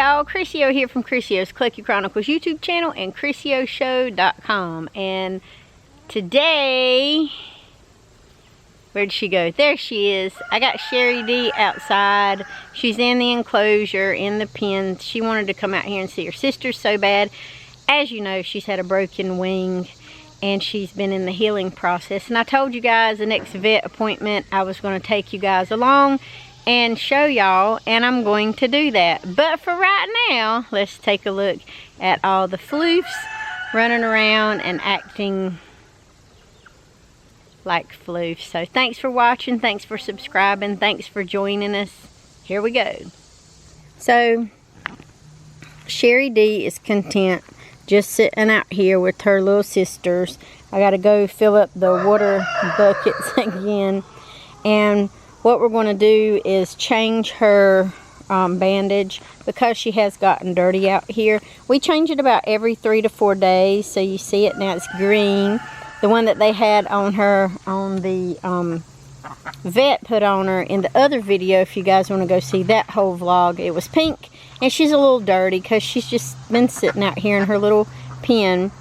y'all, Crissy here from Crissy's Clucky Chronicles YouTube channel and CrissyShow.com. And today, where'd she go? There she is. I got Sherry D outside. She's in the enclosure, in the pen. She wanted to come out here and see her sister so bad. As you know, she's had a broken wing and she's been in the healing process. And I told you guys the next vet appointment I was going to take you guys along and show y'all, and I'm going to do that. But for right now, let's take a look at all the floofs running around and acting like floofs. So thanks for watching, thanks for subscribing, thanks for joining us. Here we go. So Sherry D is content just sitting out here with her little sisters. I gotta go fill up the water buckets again, and what we're going to do is change her bandage because she has gotten dirty out here. We change it about every 3 to 4 days. So you see it now, it's green. The one that they had on her on the vet put on her in the other video, if you guys want to go see that whole vlog, it was pink. And she's a little dirty because she's just been sitting out here in her little pen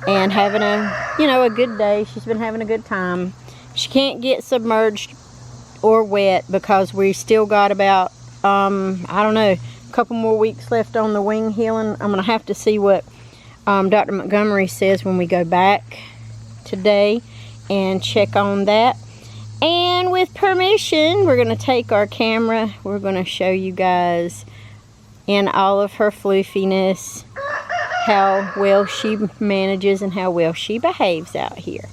and having a, you know, a good day. She's been having a good time. She can't get submerged or wet because we still got about I don't know, a couple more weeks left on the wing healing. I'm gonna have to see what Dr. Montgomery says when we go back today and check on that. And with permission, we're gonna take our camera, we're gonna show you guys in all of her floofiness how well she manages and how well she behaves out here.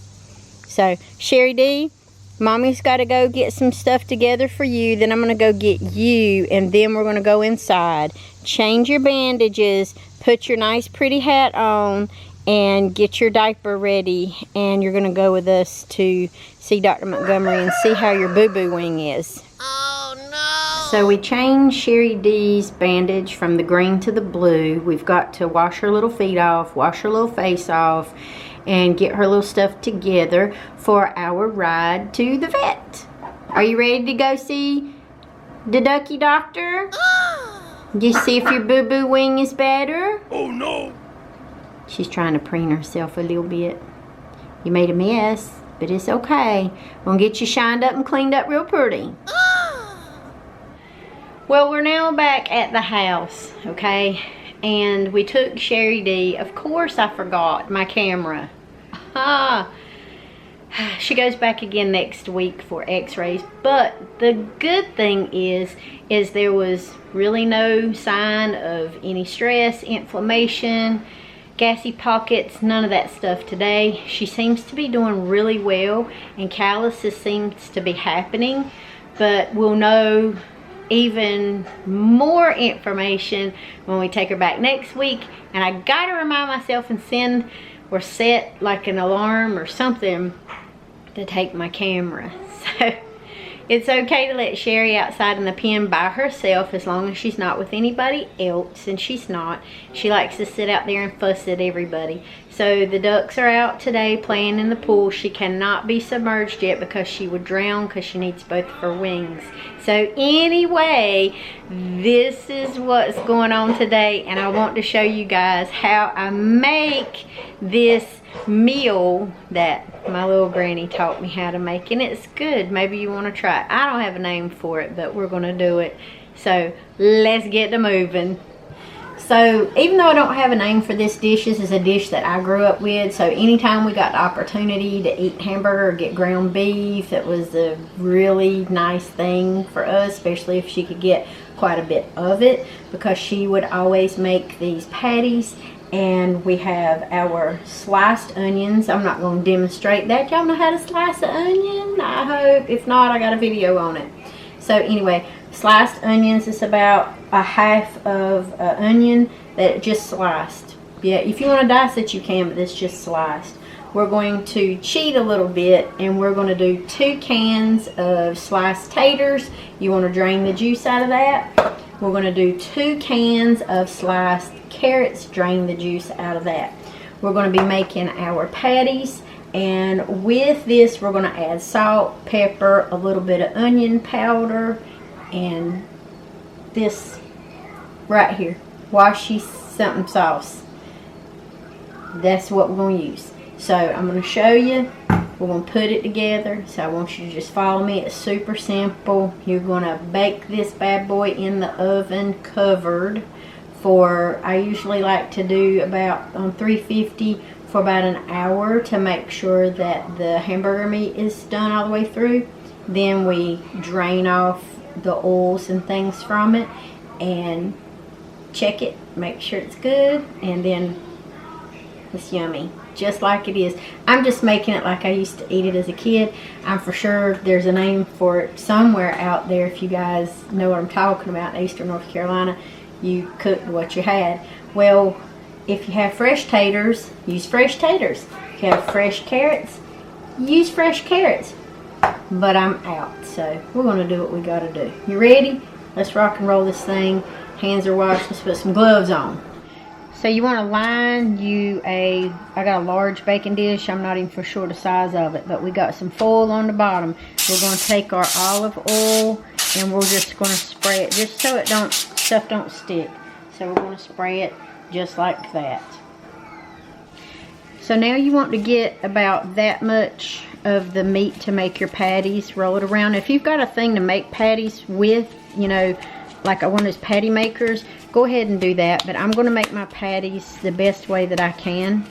So Sherry D, Mommy's got to go get some stuff together for you. Then I'm going to go get you. And then we're going to go inside. Change your bandages. Put your nice pretty hat on. And get your diaper ready. And you're going to go with us to see Dr. Montgomery and see how your boo-boo wing is. Oh, no. So we changed Sherry D's bandage from the green to the blue. We've got to wash her little feet off. Wash her little face off. And get her little stuff together for our ride to the vet. Are you ready to go see the ducky doctor? Just see if your boo-boo wing is better? Oh no! She's trying to preen herself a little bit. You made a mess, but it's okay. We're gonna get you shined up and cleaned up real pretty. Well, we're now back at the house, okay? And we took Sherry D. Of course I forgot my camera. She goes back again next week for x-rays. But the good thing is there was really no sign of any stress, inflammation, gassy pockets, none of that stuff today. She seems to be doing really well, and calluses seems to be happening. But we'll know even more information when we take her back next week. And I gotta remind myself and send or set like an alarm or something to take my camera. So it's okay to let Sherry outside in the pen by herself as long as she's not with anybody else, and she's not. She likes to sit out there and fuss at everybody. So the ducks are out today playing in the pool. She cannot be submerged yet because she would drown because she needs both of her wings. So anyway, this is what's going on today, and I want to show you guys how I make this meal that my little granny taught me how to make, and it's good. Maybe you want to try it. I don't have a name for it, but we're going to do it. So let's get to moving. So even though I don't have a name for this dish, this is a dish that I grew up with. So anytime we got the opportunity to eat hamburger or get ground beef, that was a really nice thing for us, especially if she could get quite a bit of it, because she would always make these patties. And we have our sliced onions. I'm not going to demonstrate that. Y'all know how to slice an onion? I hope. If not, I got a video on it. So anyway, sliced onions is about a half of an onion that just sliced. Yeah, if you want to dice it, you can, but it's just sliced. We're going to cheat a little bit, and we're going to do 2 cans of sliced taters. You want to drain the juice out of that. We're going to do 2 cans of sliced carrots, drain the juice out of that. We're going to be making our patties, and with this we're going to add salt, pepper, a little bit of onion powder, and this right here. washy something sauce. That's what we're going to use. So I'm going to show you. We're going to put it together. So I want you to just follow me. It's super simple. You're going to bake this bad boy in the oven covered for, I usually like to do about on 350 for about an hour to make sure that the hamburger meat is done all the way through. Then we drain off the oils and things from it and check it, make sure it's good, and then it's yummy, just like it is. I'm just making it like I used to eat it as a kid. I'm for sure there's a name for it somewhere out there. If you guys know what I'm talking about, in Eastern North Carolina, you cooked what you had. Well, if you have fresh taters, use fresh taters. If you have fresh carrots, use fresh carrots. But I'm out, so we're going to do what we got to do. You ready? Let's rock and roll this thing. Hands are washed. Let's put some gloves on. So you want to line I got a large baking dish. I'm not even for sure the size of it, but we got some foil on the bottom. We're going to take our olive oil and we're just going to spray it just so stuff don't stick. So we're going to spray it just like that. So now you want to get about that much of the meat to make your patties. Roll it around. If you've got a thing to make patties with, you know, like one of those patty makers, go ahead and do that. But I'm going to make my patties the best way that I can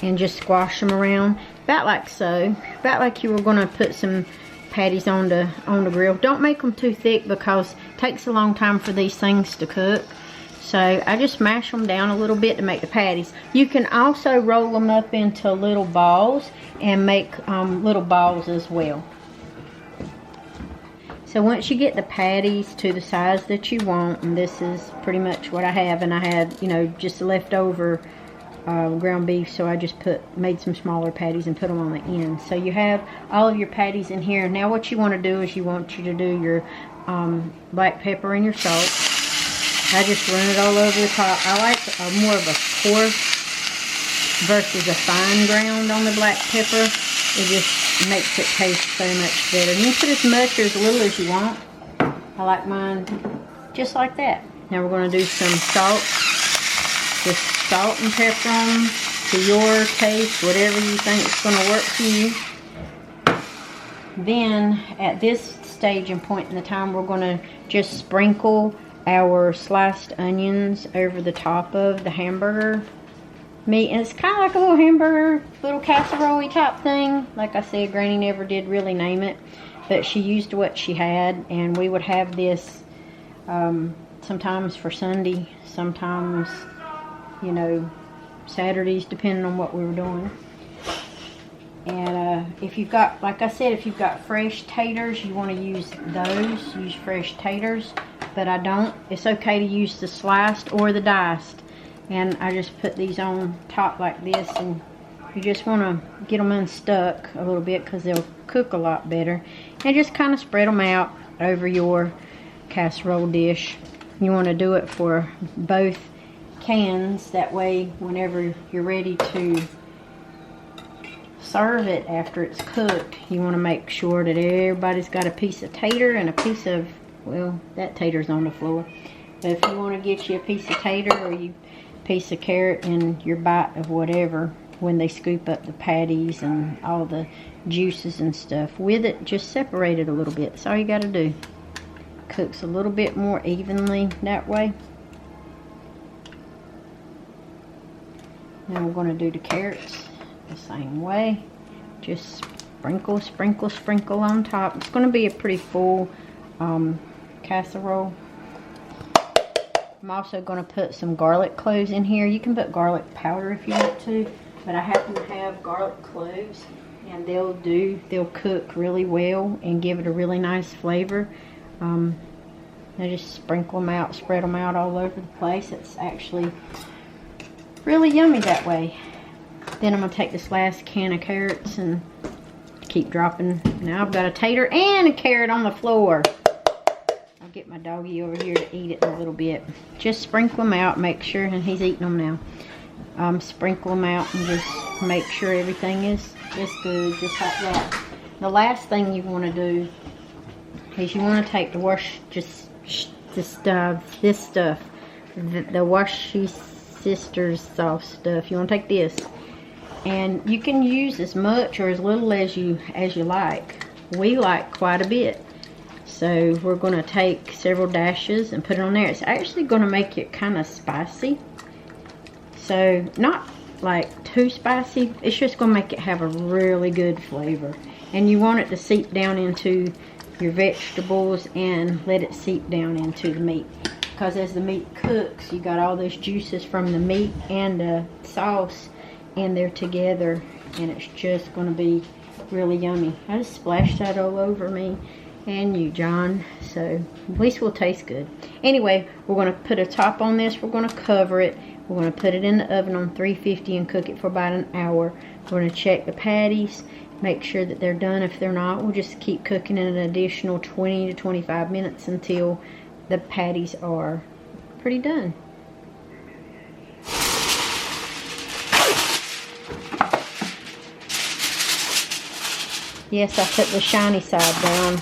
and just squash them around about like so. About like you were going to put some patties on the grill. Don't make them too thick because it takes a long time for these things to cook. So I just mash them down a little bit to make the patties. You can also roll them up into little balls and make little balls as well. So once you get the patties to the size that you want, and this is pretty much what I have, and I had, you know, just leftover ground beef, so I just made some smaller patties and put them on the end. So you have all of your patties in here. Now what you want to do is you want you to do your black pepper and your salt. I just run it all over the top. I like more of a coarse versus a fine ground on the black pepper. It just makes it taste so much better. You can put as much or as little as you want. I like mine just like that. Now we're going to do some salt. Just salt and pepper on to your taste, whatever you think is going to work for you. Then at this stage and point in the time, we're going to just sprinkle our sliced onions over the top of the hamburger meat. And it's kind of like a little hamburger, little casserole-y type thing. Like I said, Granny never did really name it, but she used what she had, and we would have this sometimes for Sunday, sometimes, you know, Saturdays, depending on what we were doing. And if you've got, like I said, if you've got fresh taters, you want to use those. Use fresh taters, but I don't. It's okay to use the sliced or the diced. And I just put these on top like this, and you just want to get them unstuck a little bit because they'll cook a lot better. And just kind of spread them out over your casserole dish. You want to do it for both cans. That way, whenever you're ready to serve it after it's cooked, you want to make sure that everybody's got a piece of tater and a piece of, well, that tater's on the floor. But if you want to get you a piece of tater or you piece of carrot and your bite of whatever, when they scoop up the patties and all the juices and stuff with it, just separate it a little bit. That's all you got to do. Cooks a little bit more evenly that way. Now we're going to do the carrots the same way. Just sprinkle, sprinkle, sprinkle on top. It's going to be a pretty full casserole. I'm also going to put some garlic cloves in here. You can put garlic powder if you want to, but I happen to have garlic cloves, and they'll cook really well and give it a really nice flavor. I just sprinkle them out, spread them out all over the place. It's actually really yummy that way. Then I'm going to take this last can of carrots and keep dropping. Now I've got a tater and a carrot on the floor. I'll get my doggy over here to eat it in a little bit. Just sprinkle them out, make sure, and he's eating them now. Sprinkle them out and just make sure everything is good, just like that. The last thing you want to do is you want to take the wash, just this stuff the Washy Sisters sauce stuff. You want to take this, and you can use as much or as little as you like. We like quite a bit, so we're going to take several dashes and put it on there. It's actually going to make it kind of spicy, so not like too spicy. It's just going to make it have a really good flavor, and you want it to seep down into your vegetables and let it seep down into the meat, because as the meat cooks, you got all those juices from the meat and the sauce, and they're together, and it's just going to be really yummy. I just splashed that all over me and you, John, so at least will taste good. Anyway, we're going to put a top on this. We're going to cover it. We're going to put it in the oven on 350 and cook it for about an hour. We're going to check the patties, make sure that they're done. If they're not, we'll just keep cooking it an additional 20 to 25 minutes until the patties are pretty done. Yes, I put the shiny side down.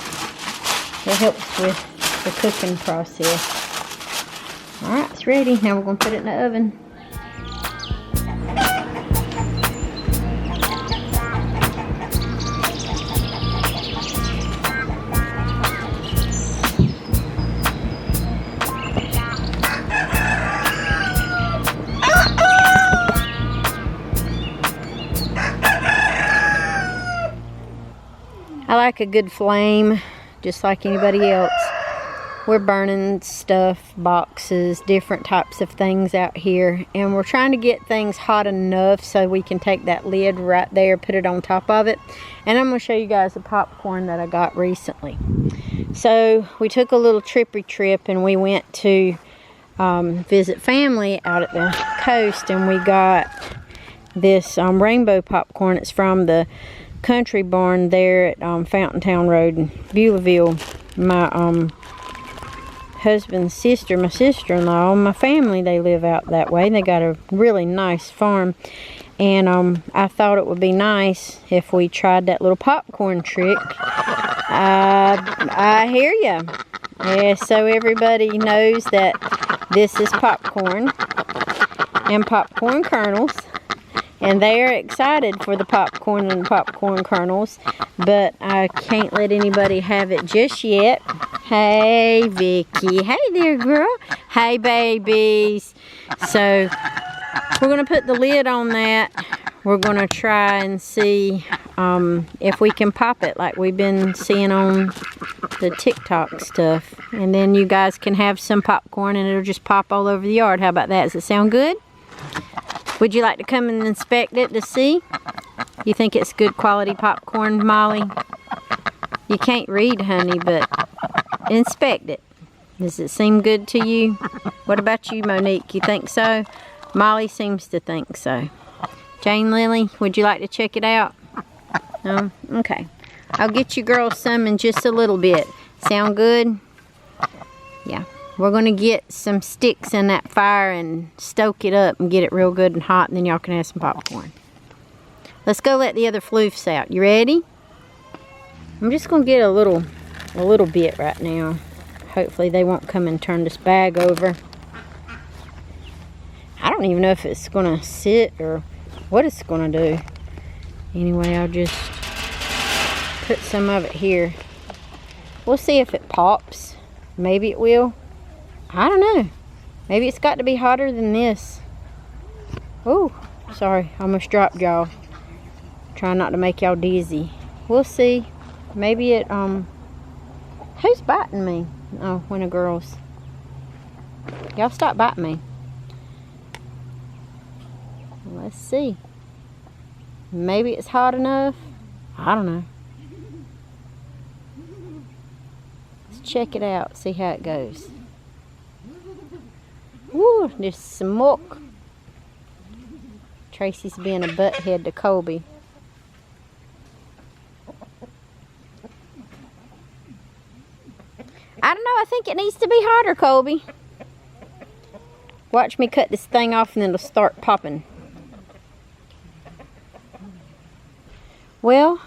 It helps with the cooking process. Alright, it's ready. Now we're going to put it in the oven. I like a good flame, just like anybody else. We're burning stuff, boxes, different types of things out here, and we're trying to get things hot enough so we can take that lid right there, put it on top of it. And I'm going to show you guys the popcorn that I got recently. So we took a little trippy trip, and we went to visit family out at the coast, and we got this rainbow popcorn. It's from the Country Barn there at Fountaintown Road in Beulahville. My husband's sister, my sister-in-law, my family, they live out that way. They got a really nice farm, and I thought it would be nice if we tried that little popcorn trick. I hear ya. Yeah, so everybody knows that this is popcorn and popcorn kernels, and they are excited for the popcorn and the popcorn kernels, but I can't let anybody have it just yet. Hey, Vicky. Hey there, girl. Hey, babies. So we're going to put the lid on that. We're going to try and see if we can pop it like we've been seeing on the TikTok stuff. And then you guys can have some popcorn and it'll just pop all over the yard. How about that? Does it sound good? Would you like to come and inspect it to see? You think it's good quality popcorn, Molly? You can't read, honey, but inspect it. Does it seem good to you? What about you, Monique? You think so? Molly seems to think so. Jane Lily, would you like to check it out? No? Okay. I'll get you girls some in just a little bit. Sound good? Yeah. We're going to get some sticks in that fire and stoke it up and get it real good and hot, and then y'all can have some popcorn. Let's go let the other floofs out. You ready? I'm just going to get a little bit right now. Hopefully they won't come and turn this bag over. I don't even know if it's going to sit or what it's going to do. Anyway, I'll just put some of it here. We'll see if it pops. Maybe it will. I don't know. Maybe it's got to be hotter than this. Oh, sorry. I almost dropped y'all. Trying not to make y'all dizzy. We'll see. Maybe it, who's biting me? Oh, one of the girls. Y'all stop biting me. Let's see. Maybe it's hot enough. I don't know. Let's check it out. See how it goes. Woo, there's smoke. Tracy's being a butthead to Colby. I don't know. I think it needs to be hotter, Colby. Watch me cut this thing off and then it'll start popping. Well,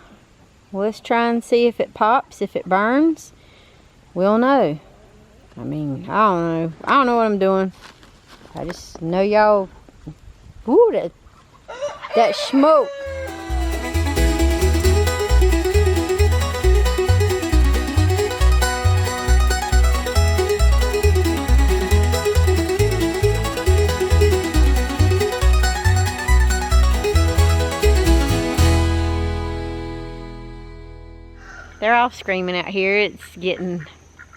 let's try and see if it pops. If it burns, we'll know. I mean, I don't know. I don't know what I'm doing. I just know y'all, ooh, that smoke. They're all screaming out here. It's getting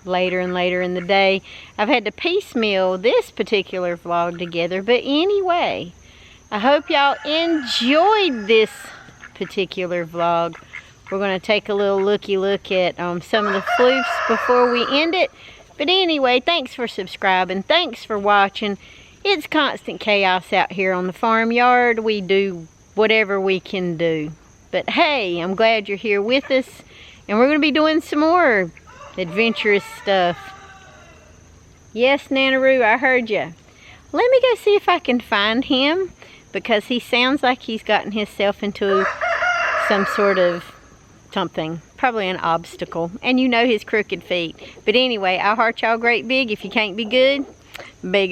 later and later in the day. I've had to piecemeal this particular vlog together, but anyway, I hope y'all enjoyed this particular vlog. We're going to take a little looky look at some of the floofs before we end it. But anyway, thanks for subscribing. Thanks for watching. It's constant chaos out here on the farmyard. We do whatever we can do. But hey, I'm glad you're here with us. And we're going to be doing some more adventurous stuff. Yes, Nanaroo, I heard you. Let me go see if I can find him, because he sounds like he's gotten himself into some sort of something. Probably an obstacle. And you know his crooked feet. But anyway, I'll heart y'all great big. If you can't be good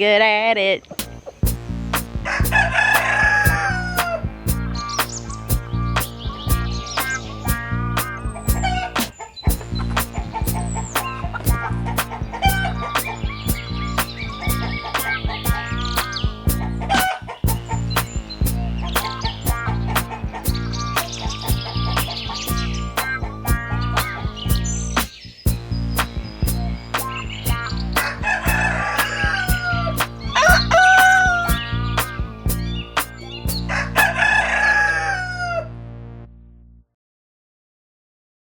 at it.